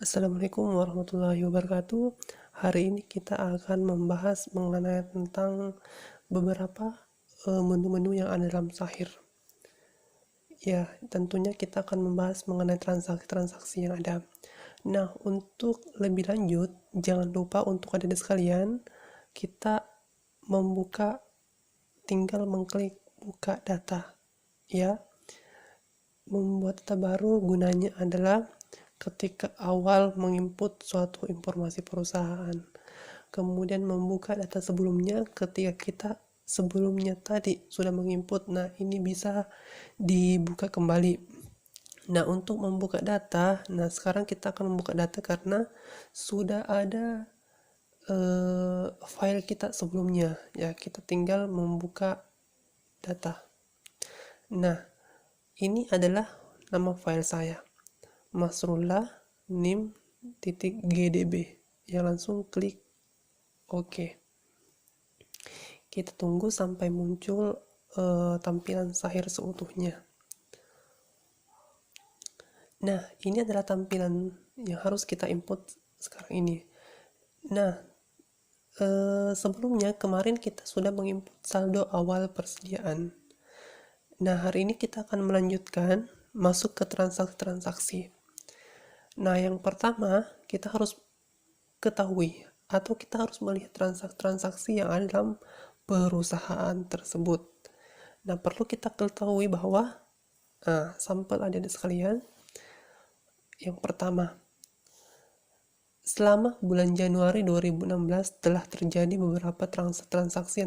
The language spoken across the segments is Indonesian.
Assalamualaikum warahmatullahi wabarakatuh. Hari ini kita akan membahas mengenai tentang beberapa menu-menu yang ada dalam Sahir. Ya, tentunya kita akan membahas mengenai transaksi-transaksi yang ada. Nah, untuk lebih lanjut, jangan lupa untuk adik sekalian, kita membuka, tinggal mengklik buka data. Ya, membuat data baru gunanya adalah ketika awal menginput suatu informasi perusahaan, kemudian membuka data sebelumnya ketika kita sebelumnya tadi sudah menginput. Nah, ini bisa dibuka kembali. Nah, untuk membuka data, nah sekarang kita akan membuka data karena sudah ada file kita sebelumnya. Ya, kita tinggal membuka data. Nah, ini adalah nama file saya, Masrullah nim.gdb. Ya, langsung klik OK. Kita tunggu sampai muncul tampilan Sahir seutuhnya. Nah, ini adalah tampilan yang harus kita input sekarang ini. Nah, sebelumnya kemarin kita sudah menginput saldo awal persediaan. Nah, hari ini kita akan melanjutkan masuk ke transaksi-transaksi. Nah, yang pertama kita harus ketahui atau kita harus melihat transaksi-transaksi yang ada dalam perusahaan tersebut. Nah, perlu kita ketahui bahwa sampel adik-adik sekalian, yang pertama, selama bulan Januari 2016 telah terjadi beberapa transaksi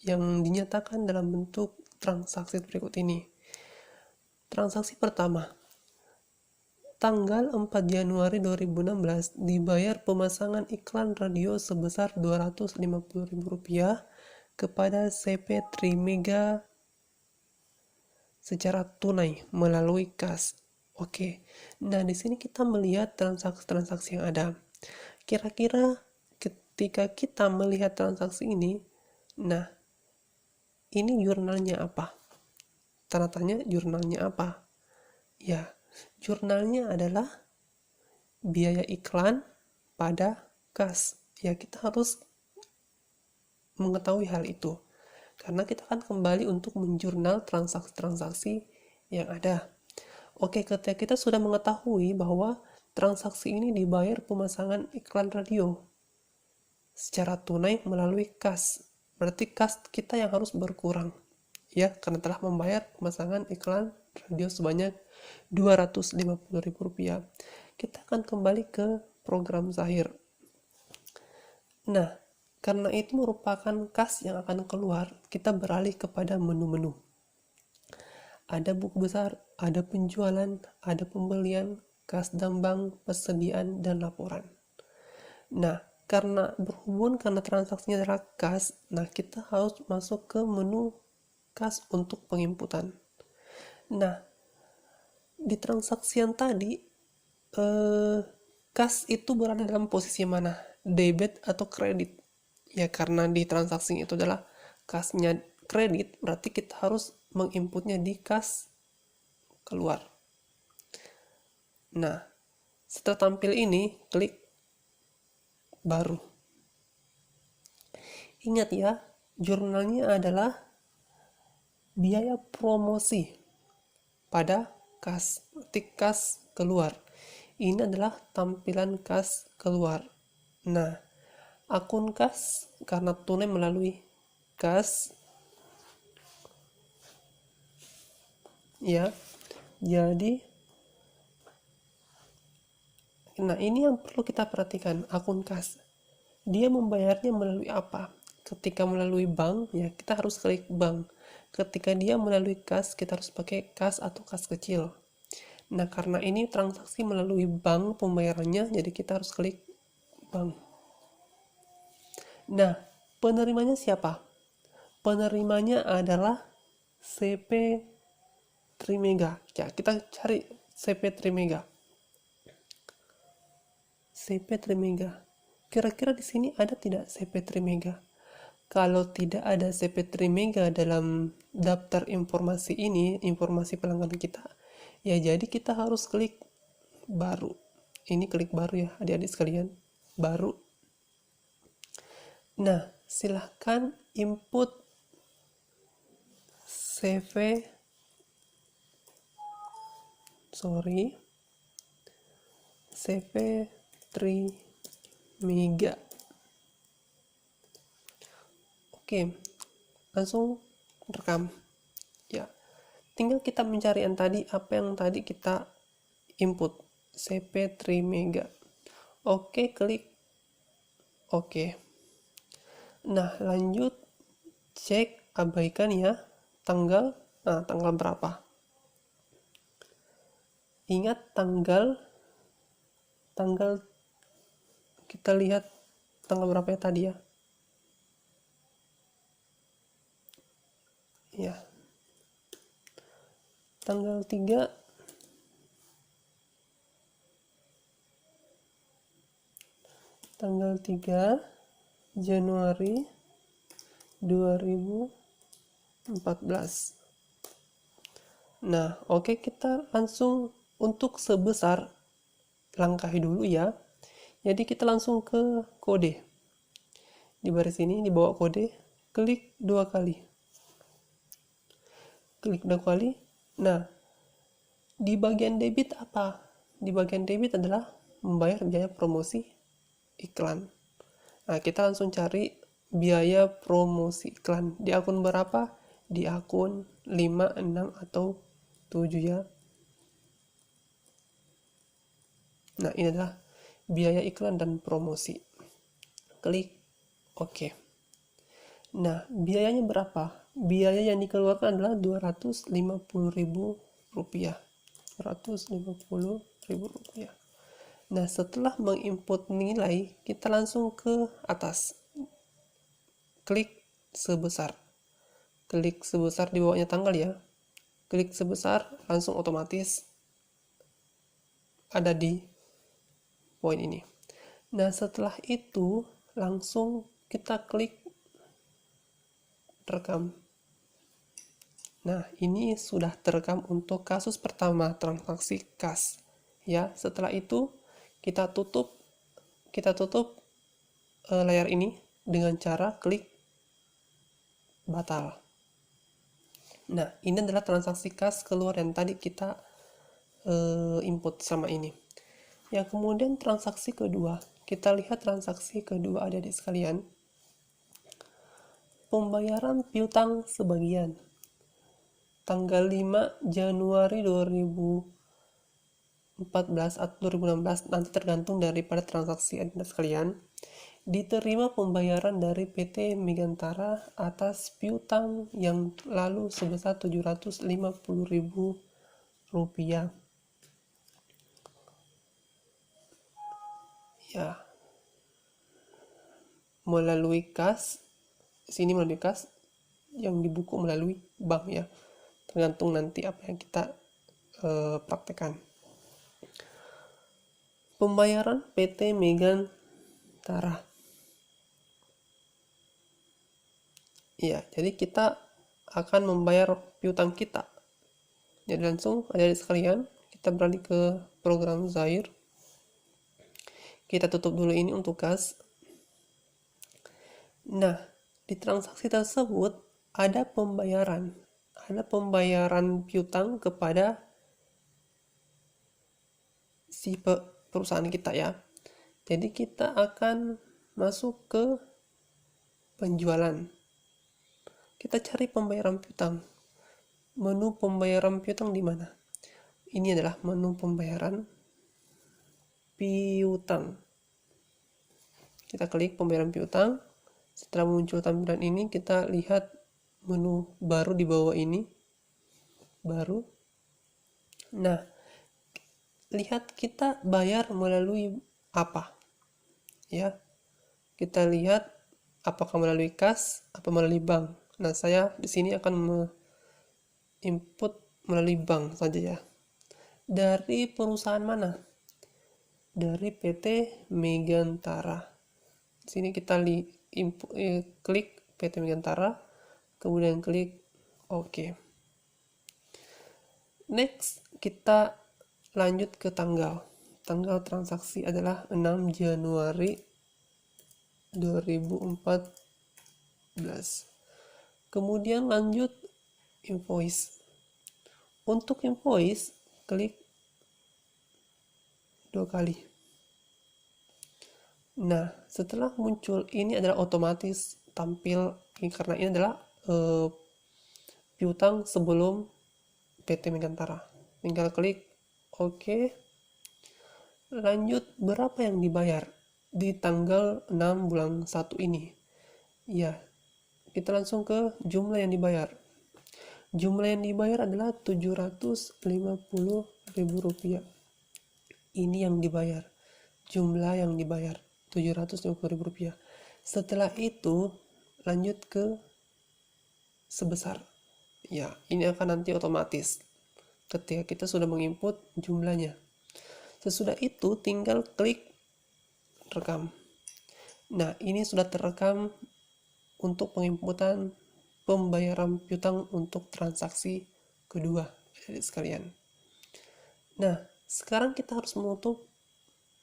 yang dinyatakan dalam bentuk transaksi berikut ini. Transaksi pertama, tanggal 4 Januari 2016 dibayar pemasangan iklan radio sebesar Rp250.000 kepada CP Trimega secara tunai melalui kas. Oke. Nah, di sini kita melihat transaksi-transaksi yang ada. Kira-kira ketika kita melihat transaksi ini, nah, ini jurnalnya apa? Tanda tanya, jurnalnya apa? Ya, jurnalnya adalah biaya iklan pada kas. Ya, kita harus mengetahui hal itu. Karena kita akan kembali untuk menjurnal transaksi-transaksi yang ada. Oke, ketika kita sudah mengetahui bahwa transaksi ini dibayar pemasangan iklan radio secara tunai melalui kas, berarti kas kita yang harus berkurang, ya, karena telah membayar pemasangan iklan radio sebanyak Rp250.000. Kita akan kembali ke program Sahir. Nah, karena itu merupakan kas yang akan keluar, kita beralih kepada menu-menu. Ada buku besar, ada penjualan, ada pembelian, kas dambang, persediaan, dan laporan. Nah, karena transaksinya adalah kas, nah kita harus masuk ke menu kas untuk penginputan. Nah, di transaksi yang tadi, kas itu berada dalam posisi mana? Debit atau kredit? Ya, karena di transaksi itu adalah kasnya kredit, berarti kita harus menginputnya di kas keluar. Nah, setelah tampil ini, klik baru. Ingat ya, jurnalnya adalah biaya promosi pada kas, kas keluar. Ini adalah tampilan kas keluar. Nah, akun kas karena tunai melalui kas, ya. Jadi, nah ini yang perlu kita perhatikan, akun kas. Dia membayarnya melalui apa? Ketika melalui bank, ya kita harus klik bank. Ketika dia melalui kas, kita harus pakai kas atau kas kecil. Nah, karena ini transaksi melalui bank pembayarannya, jadi kita harus klik bank. Nah, penerimanya siapa? Penerimanya adalah CP Trimega. Ya, kita cari CP Trimega. CP Trimega. Kira-kira di sini ada tidak CP Trimega? Kalau tidak ada CP Trimega dalam daftar informasi ini, informasi pelanggan kita, ya jadi kita harus klik baru. Ini klik baru ya adik-adik sekalian, baru. Nah, silahkan input CV Mega. Oke, langsung rekam ya. Tinggal kita mencari yang tadi, apa yang tadi kita input, CP3 Mega. Oke, klik oke. Nah, lanjut cek, abaikan ya tanggal. Nah, tanggal berapa? Ingat tanggal kita lihat tanggal berapa ya tadi ya. Ya. Tanggal 3 Januari 2014. Nah, oke, kita langsung untuk sebesar langkahi dulu ya. Jadi kita langsung ke kode. Di baris ini di bawah kode, klik 2 kali. Klik 2 kali. Nah, di bagian debit apa? Di bagian debit adalah membayar biaya promosi iklan. Nah, kita langsung cari biaya promosi iklan. Di akun berapa? Di akun 5, 6, atau 7 ya. Nah, ini adalah biaya iklan dan promosi. Klik OK. Nah, biayanya berapa? Biaya yang dikeluarkan adalah Rp250.000. Rp250.000. Nah, setelah menginput nilai, kita langsung ke atas. Klik sebesar. Klik sebesar di bawahnya tanggal ya. Klik sebesar, langsung otomatis ada di poin ini. Nah, setelah itu langsung kita klik rekam. Nah, ini sudah terekam untuk kasus pertama transaksi kas. Ya, setelah itu kita tutup layar ini dengan cara klik batal. Nah, ini adalah transaksi kas keluar yang tadi kita input sama ini. Yang kemudian transaksi kedua, kita lihat transaksi kedua adik-adik sekalian. Pembayaran piutang sebagian. Tanggal 5 Januari 2014 atau 2016, nanti tergantung daripada transaksi adik-adik sekalian. Diterima pembayaran dari PT Megantara atas piutang yang lalu sebesar Rp750.000. Ya, melalui kas, sini melalui kas, yang di buku melalui bank ya, tergantung nanti apa yang kita praktekkan. Pembayaran PT Megantara. Ya, jadi kita akan membayar piutang kita. Jadi langsung adik-adik sekalian, kita beralih ke program Zair. Kita tutup dulu ini untuk kas. Nah, di transaksi tersebut ada pembayaran piutang kepada si perusahaan kita ya. Jadi kita akan masuk ke penjualan. Kita cari pembayaran piutang. Menu pembayaran piutang di mana? Ini adalah menu pembayaran piutang. Kita klik pembayaran piutang. Setelah muncul tampilan ini, kita lihat menu baru di bawah ini. Baru. Nah, lihat kita bayar melalui apa? Ya. Kita lihat apakah melalui kas atau melalui bank. Nah, saya di sini akan input melalui bank saja ya. Dari perusahaan mana? Dari PT Megantara. Di sini kita klik PT Megantara, kemudian klik OK. Next, kita lanjut ke tanggal. tanggal transaksi adalah 6 Januari 2014. Kemudian lanjut invoice. Untuk invoice, klik 2 kali. Nah, setelah muncul ini adalah otomatis tampil karena ini adalah piutang sebelum PT Megantara. Tinggal klik OK. Lanjut berapa yang dibayar di tanggal 6 bulan 1 ini. Ya, kita langsung ke jumlah yang dibayar. Jumlah yang dibayar adalah Rp750.000. Ini yang dibayar. Jumlah yang dibayar Rp750.000. Setelah itu lanjut ke sebesar. Ya, ini akan nanti otomatis ketika kita sudah menginput jumlahnya. Sesudah itu tinggal klik rekam. Nah, ini sudah terekam untuk penginputan pembayaran piutang untuk transaksi kedua, adik sekalian. Nah, sekarang kita harus menutup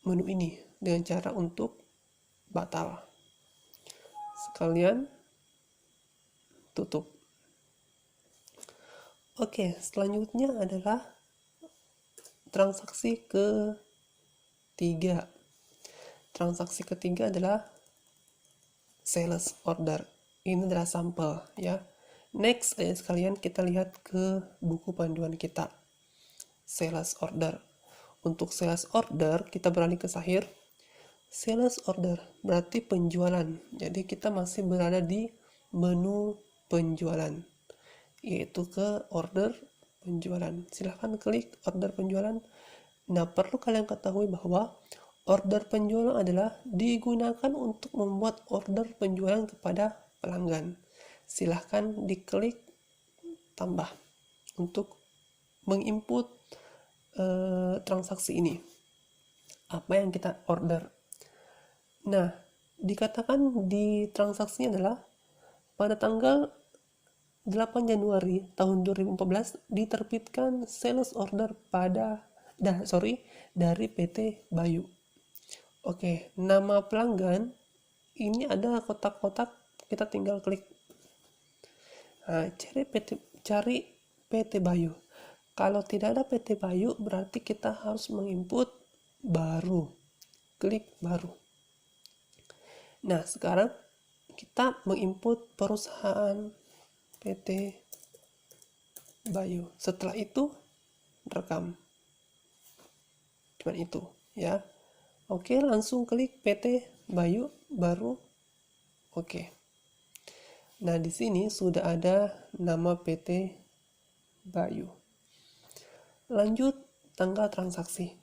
menu ini dengan cara untuk batal. Sekalian tutup. Oke, selanjutnya adalah transaksi ketiga. Transaksi ketiga adalah sales order. Ini adalah sampel ya. Next sekalian kita lihat ke buku panduan kita. Sales order. Untuk sales order kita beralih ke Sahir. Sales order berarti penjualan. Jadi kita masih berada di menu penjualan, yaitu ke order penjualan. Silahkan klik order penjualan. Nah, perlu kalian ketahui bahwa order penjualan adalah digunakan untuk membuat order penjualan kepada pelanggan. Silahkan diklik tambah untuk menginput transaksi ini. Apa yang kita order. Nah, dikatakan di transaksinya adalah pada tanggal 8 Januari tahun 2014 diterbitkan sales order dari PT Bayu. Oke, nama pelanggan ini ada kotak-kotak, kita tinggal klik. Nah, cari PT Bayu. Kalau tidak ada PT Bayu berarti kita harus menginput baru. Klik baru. Nah, sekarang kita menginput perusahaan PT Bayu. Setelah itu rekam. Cuman itu ya. Oke, langsung klik PT Bayu baru. Oke. Nah, di sini sudah ada nama PT Bayu. Lanjut tanggal transaksi.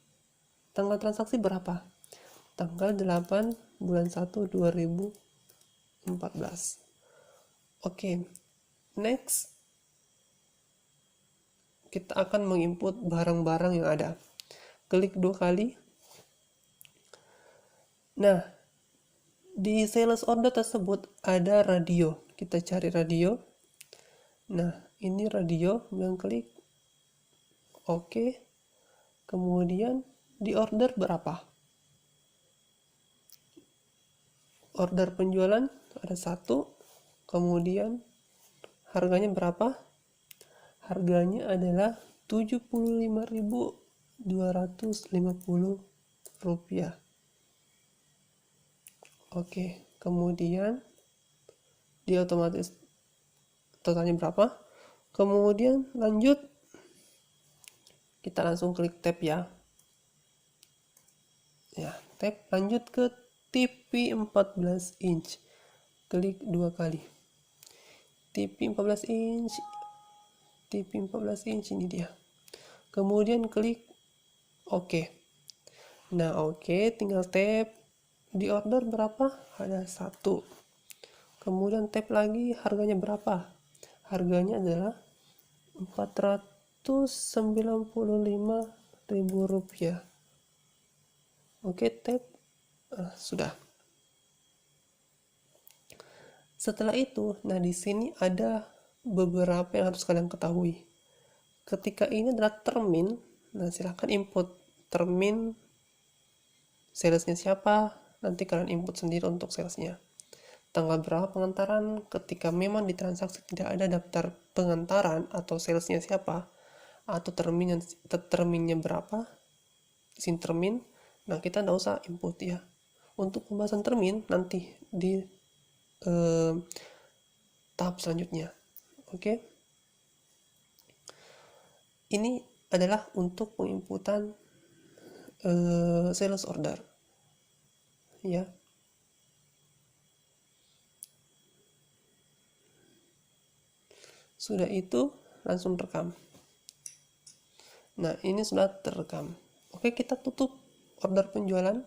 Tanggal transaksi berapa? Tanggal 8 bulan 1 2014. Oke. Next, kita akan menginput barang-barang yang ada. Klik 2 kali. Nah, di sales order tersebut ada radio. Kita cari radio. Nah, ini radio, dan klik oke. Kemudian di order berapa? Order penjualan ada 1. Kemudian harganya berapa? Harganya adalah Rp75.250. Oke, kemudian dia otomatis totalnya berapa? Kemudian lanjut, kita langsung klik tab ya. Ya, tab lanjut ke TV 14 inch. Klik 2 kali. TV 14 inch. TV 14 inch ini dia. Kemudian klik oke. Nah, oke, tinggal tab. Di order berapa? Ada 1. Kemudian tab lagi, harganya berapa? Harganya adalah Rp495.000. Oke, tab. Sudah. Setelah itu, nah di sini ada beberapa yang harus kalian ketahui. Ketika ini adalah termin, nah silahkan input termin salesnya siapa, nanti kalian input sendiri untuk salesnya. Tanggal berapa pengantaran, ketika memang di transaksi tidak ada daftar pengantaran atau salesnya siapa, atau terminnya berapa, sin termin, nah kita tidak usah input ya. Untuk pembahasan termin nanti di tahap selanjutnya. Oke. Ini adalah untuk penginputan sales order. Ya. Sudah itu langsung rekam. Nah, ini sudah terekam. Oke, kita tutup order penjualan.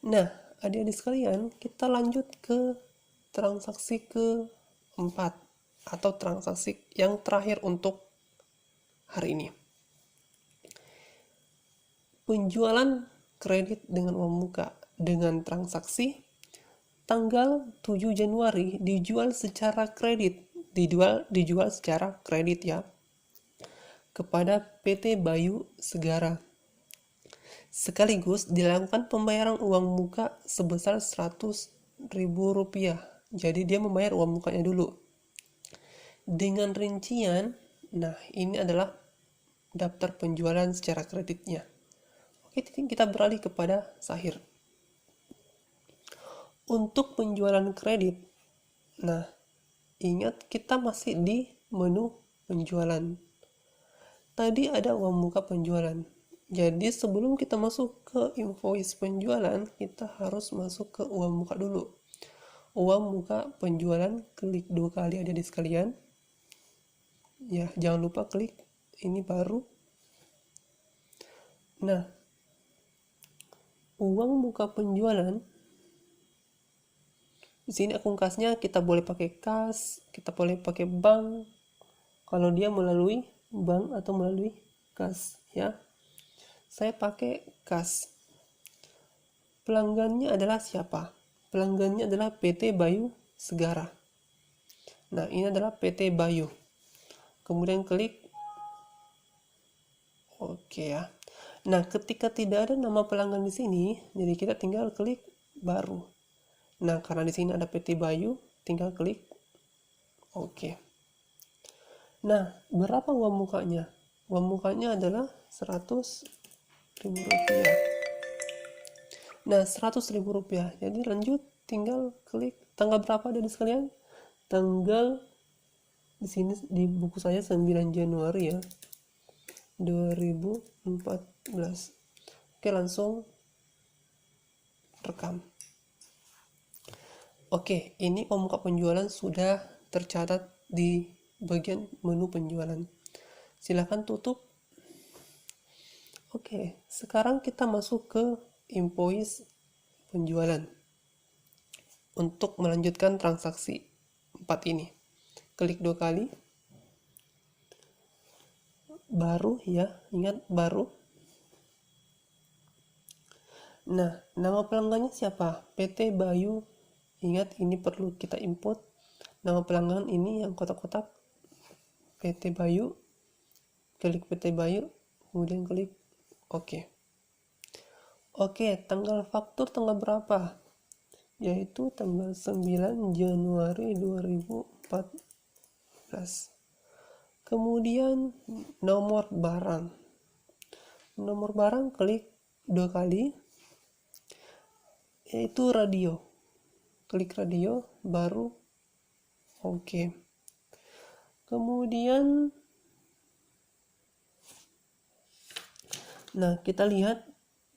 Nah, adik-adik sekalian, kita lanjut ke transaksi keempat atau transaksi yang terakhir untuk hari ini. Penjualan kredit dengan uang muka dengan transaksi tanggal 7 Januari dijual secara kredit. Dijual secara kredit ya. Kepada PT Bayu Segara. Sekaligus dilakukan pembayaran uang muka sebesar Rp100.000. Jadi dia membayar uang mukanya dulu. Dengan rincian, nah ini adalah daftar penjualan secara kreditnya. Oke, kita beralih kepada Sahir. Untuk penjualan kredit, nah ingat kita masih di menu penjualan. Tadi ada uang muka penjualan. Jadi sebelum kita masuk ke invoice penjualan, kita harus masuk ke uang muka dulu. Uang muka penjualan, klik 2 kali ada di sekalian. Ya, jangan lupa klik ini baru. Nah, uang muka penjualan di sini akun kasnya kita boleh pakai kas, kita boleh pakai bank. Kalau dia melalui bank atau melalui kas, ya. Saya pakai kas. Pelanggannya adalah siapa? Pelanggannya adalah PT Bayu Segara. Nah, ini adalah PT Bayu. Kemudian klik oke ya. Nah, ketika tidak ada nama pelanggan di sini, jadi kita tinggal klik baru. Nah, karena di sini ada PT Bayu, tinggal klik oke. Nah, berapa uang mukanya? Uang mukanya adalah Rp100.000. Nah, Rp100.000. Jadi lanjut, tinggal klik tanggal berapa ada di sekalian? Tanggal di sini di buku saya 9 Januari ya. 2014. Oke, langsung rekam. Oke, ini pemuka penjualan sudah tercatat di bagian menu penjualan. Silahkan tutup. Oke, sekarang kita masuk ke invoice penjualan. Untuk melanjutkan transaksi 4 ini. Klik 2 kali. Baru ya, ingat baru. Nah, nama pelanggannya siapa? PT Bayu. Ingat ini perlu kita input. Nama pelanggan ini yang kotak-kotak PT Bayu. Klik PT Bayu, kemudian klik oke. Oke, tanggal faktur tanggal berapa? Yaitu tanggal 9 Januari 2014. Kemudian nomor barang. Nomor barang klik 2 kali. Yaitu radio. Klik radio baru oke. Kemudian nah, kita lihat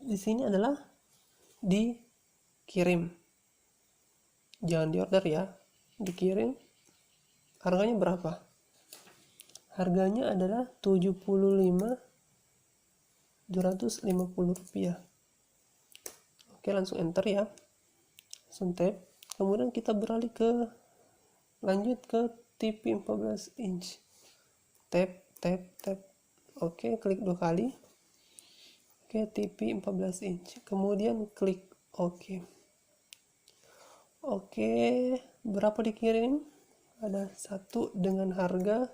di sini adalah dikirim. Jangan diorder ya. Dikirim. Harganya berapa? Harganya adalah Rp75.250. Oke, langsung enter ya. Langsung tap. Kemudian kita beralih ke lanjut ke TV 14 inch. Tap. Oke, klik 2 kali. Oke, TV 14 inch. Kemudian klik oke. Oke, berapa dikirim? Ada satu dengan harga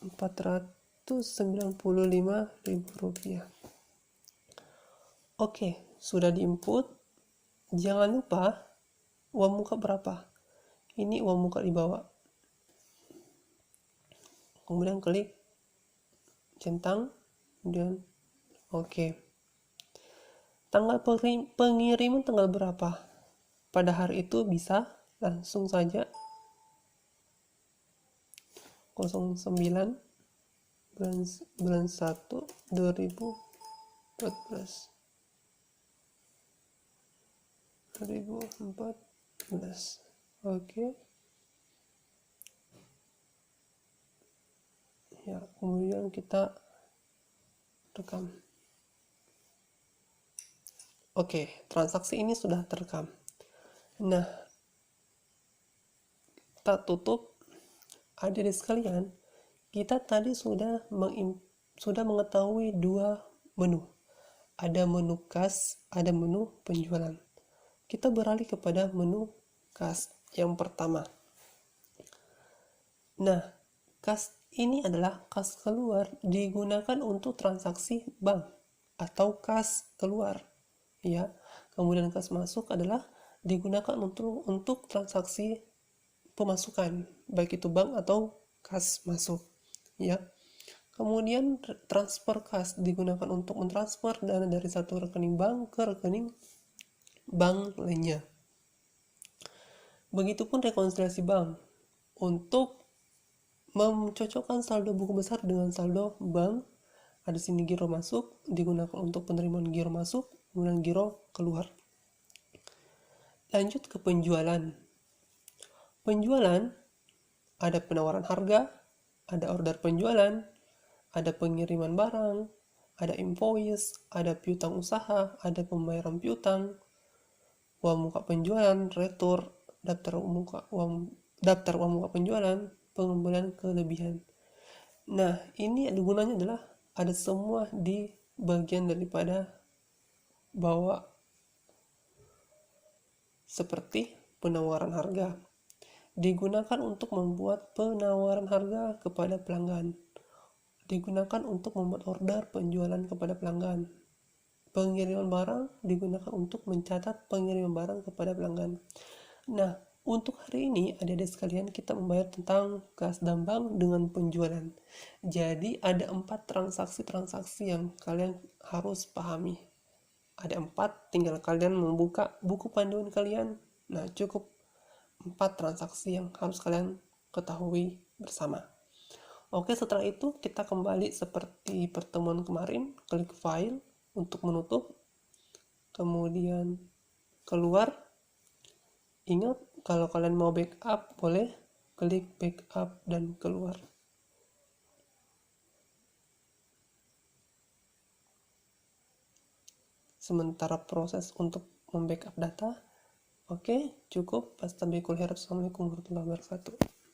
Rp495.000. Oke, sudah diinput. Jangan lupa uang muka berapa. Ini uang muka di bawah. Kemudian klik centang, kemudian oke. Tanggal pengiriman tanggal berapa? Pada hari itu bisa langsung saja 09 bulan 1 2014. Oke. Ya, kemudian kita rekam. Oke, transaksi ini sudah terekam. Nah, kita tutup. Adik-adik sekalian, kita tadi sudah mengetahui dua menu. Ada menu kas, ada menu penjualan. Kita beralih kepada menu kas yang pertama. Nah, kas ini adalah kas keluar, digunakan untuk transaksi bank atau kas keluar, ya. Kemudian kas masuk adalah digunakan untuk transaksi pemasukan, baik itu bank atau kas masuk, ya. Kemudian transfer kas digunakan untuk mentransfer dana dari satu rekening bank ke rekening bank lainnya. Begitupun rekonsiliasi bank untuk mencocokkan saldo buku besar dengan saldo bank. Ada sini giro masuk digunakan untuk penerimaan giro masuk, kemudian giro keluar. Lanjut ke penjualan. Penjualan ada penawaran harga, ada order penjualan, ada pengiriman barang, ada invoice, ada piutang usaha, ada pembayaran piutang, uang muka penjualan, retur, daftar uang muka penjualan, pengembalian kelebihan. Nah, ini gunanya adalah ada semua di bagian daripada bawah, seperti penawaran harga. Digunakan untuk membuat penawaran harga kepada pelanggan. Digunakan untuk membuat order penjualan kepada pelanggan. Pengiriman barang digunakan untuk mencatat pengiriman barang kepada pelanggan. Nah, untuk hari ini adik-adik sekalian kita membayar tentang kas dan bank dengan penjualan. Jadi ada 4 transaksi yang kalian harus pahami. Ada 4, tinggal kalian membuka buku panduan kalian. Nah, cukup 4 transaksi yang harus kalian ketahui bersama. Oke, setelah itu kita kembali seperti pertemuan kemarin, klik file untuk menutup, kemudian keluar. Ingat, kalau kalian mau backup boleh klik backup dan keluar. Sementara proses untuk membackup data, oke, cukup. Assalamualaikum warahmatullahi wabarakatuh.